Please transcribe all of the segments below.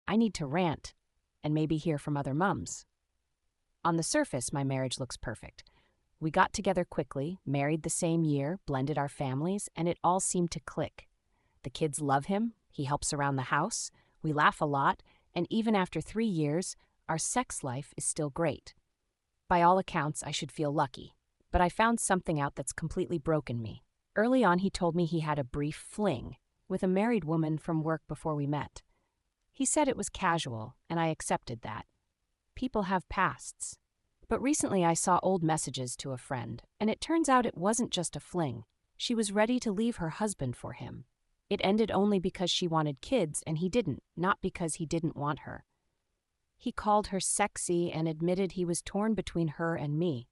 I need to rant and maybe hear from other mums. On the surface, my marriage looks perfect. We got together quickly, married the same year, blended our families, and it all seemed to click. The kids love him, he helps around the house, we laugh a lot, and even after 3 years, our sex life is still great. By all accounts, I should feel lucky, but I found something out that's completely broken me. Early on, he told me he had a brief fling with a married woman from work before we met. He said it was casual, and I accepted that. People have pasts. But recently I saw old messages to a friend, and it turns out it wasn't just a fling. She was ready to leave her husband for him. It ended only because she wanted kids and he didn't, not because he didn't want her. He called her sexy and admitted he was torn between her and me.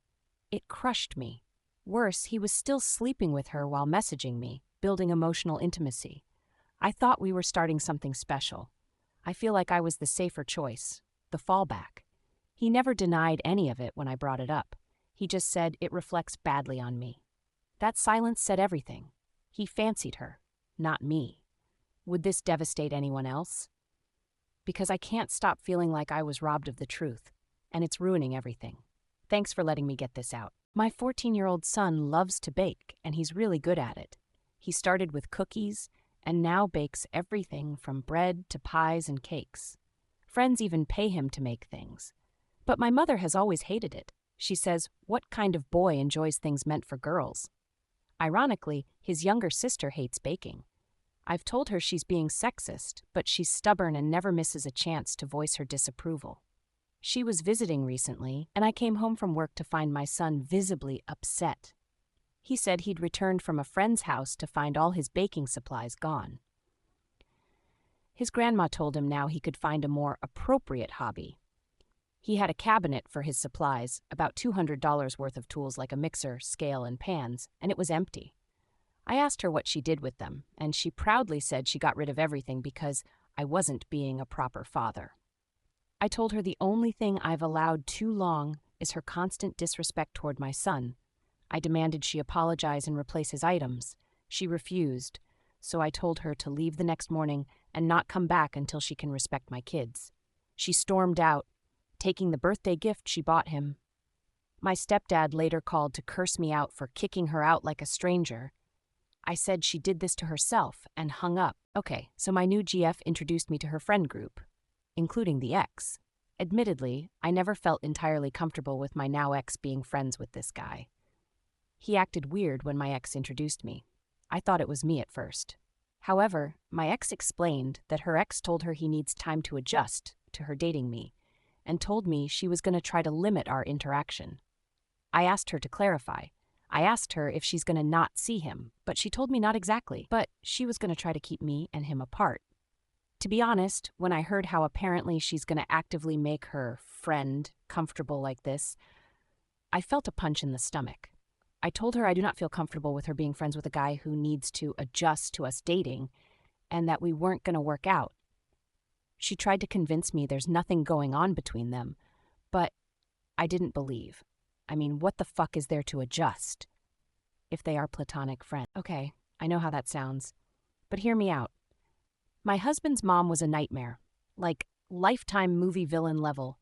It crushed me. Worse, he was still sleeping with her while messaging me, building emotional intimacy. I thought we were starting something special. I feel like I was the safer choice, the fallback. He never denied any of it when I brought it up. He just said it reflects badly on me. That silence said everything. He fancied her, not me. Would this devastate anyone else? Because I can't stop feeling like I was robbed of the truth, and it's ruining everything. Thanks for letting me get this out. My 14-year-old son loves to bake, and he's really good at it. He started with cookies, and now bakes everything from bread to pies and cakes. Friends even pay him to make things. But my mother has always hated it. She says, what kind of boy enjoys things meant for girls? Ironically, his younger sister hates baking. I've told her she's being sexist, but she's stubborn and never misses a chance to voice her disapproval. She was visiting recently, and I came home from work to find my son visibly upset. He said he'd returned from a friend's house to find all his baking supplies gone. His grandma told him now he could find a more appropriate hobby. He had a cabinet for his supplies, about $200 worth of tools like a mixer, scale, and pans, and it was empty. I asked her what she did with them, and she proudly said she got rid of everything because I wasn't being a proper father. I told her the only thing I've allowed too long is her constant disrespect toward my son. I demanded she apologize and replace his items. She refused, so I told her to leave the next morning and not come back until she can respect my kids. She stormed out, taking the birthday gift she bought him. My stepdad later called to curse me out for kicking her out like a stranger. I said she did this to herself and hung up. Okay, so my new GF introduced me to her friend group, including the ex. Admittedly, I never felt entirely comfortable with my now ex being friends with this guy. He acted weird when my ex introduced me. I thought it was me at first. However, my ex explained that her ex told her he needs time to adjust to her dating me, and told me she was going to try to limit our interaction. I asked her to clarify. I asked her if she's going to not see him, but she told me not exactly, but she was going to try to keep me and him apart. To be honest, when I heard how apparently she's going to actively make her friend comfortable like this, I felt a punch in the stomach. I told her I do not feel comfortable with her being friends with a guy who needs to adjust to us dating, and that we weren't going to work out. She tried to convince me there's nothing going on between them, but I didn't believe. I mean, what the fuck is there to adjust if they are platonic friends? Okay, I know how that sounds, but hear me out. My husband's mom was a nightmare, like Lifetime movie villain level.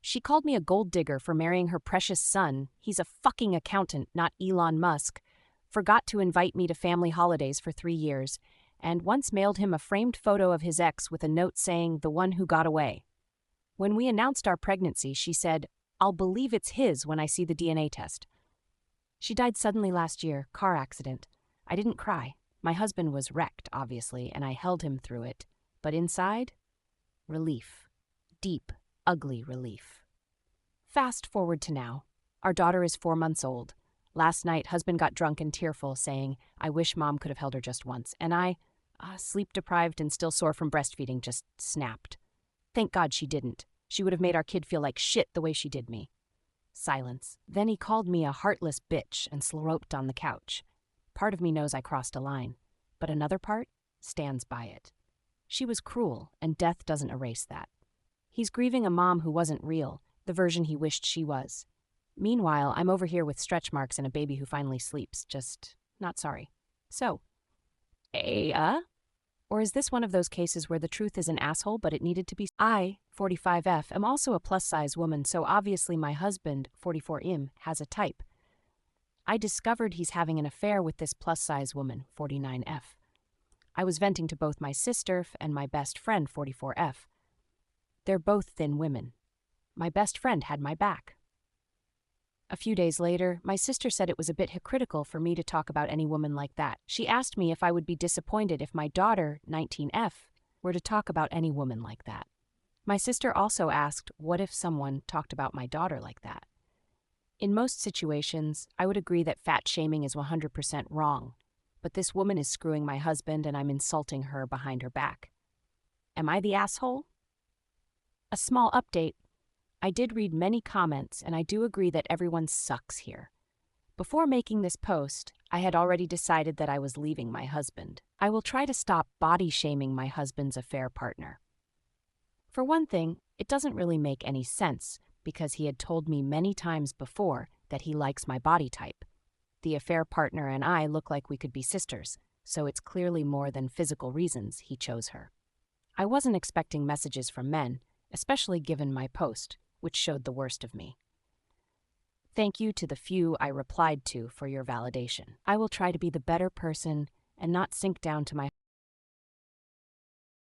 She called me a gold digger for marrying her precious son. He's a fucking accountant, not Elon Musk. Forgot to invite me to family holidays for 3 years, and once mailed him a framed photo of his ex with a note saying, "The one who got away." When we announced our pregnancy, she said, "I'll believe it's his when I see the DNA test." She died suddenly last year, car accident. I didn't cry. My husband was wrecked, obviously, and I held him through it. But inside, relief. Deep, ugly relief. Fast forward to now. Our daughter is 4 months old. Last night, husband got drunk and tearful, saying, "I wish mom could have held her just once." And I, sleep-deprived and still sore from breastfeeding, just snapped. Thank God she didn't. She would have made our kid feel like shit the way she did me. Silence. Then he called me a heartless bitch and sloped on the couch. Part of me knows I crossed a line, but another part stands by it. She was cruel, and death doesn't erase that. He's grieving a mom who wasn't real, the version he wished she was. Meanwhile, I'm over here with stretch marks and a baby who finally sleeps, just not sorry. So, Or is this one of those cases where the truth is an asshole but it needed to be? I, 45F, am also a plus-size woman, so obviously my husband, 44M, has a type. I discovered he's having an affair with this plus-size woman, 49F. I was venting to both my sister and my best friend, 44F. They're both thin women. My best friend had my back. A few days later, my sister said it was a bit hypocritical for me to talk about any woman like that. She asked me if I would be disappointed if my daughter, 19F, were to talk about any woman like that. My sister also asked, what if someone talked about my daughter like that? In most situations, I would agree that fat shaming is 100% wrong, but this woman is screwing my husband and I'm insulting her behind her back. Am I the asshole? A small update. I did read many comments and I do agree that everyone sucks here. Before making this post, I had already decided that I was leaving my husband. I will try to stop body shaming my husband's affair partner. For one thing, it doesn't really make any sense because he had told me many times before that he likes my body type. The affair partner and I look like we could be sisters, so it's clearly more than physical reasons he chose her. I wasn't expecting messages from men, especially given my post, which showed the worst of me. Thank you to the few I replied to for your validation. I will try to be the better person and not sink down to my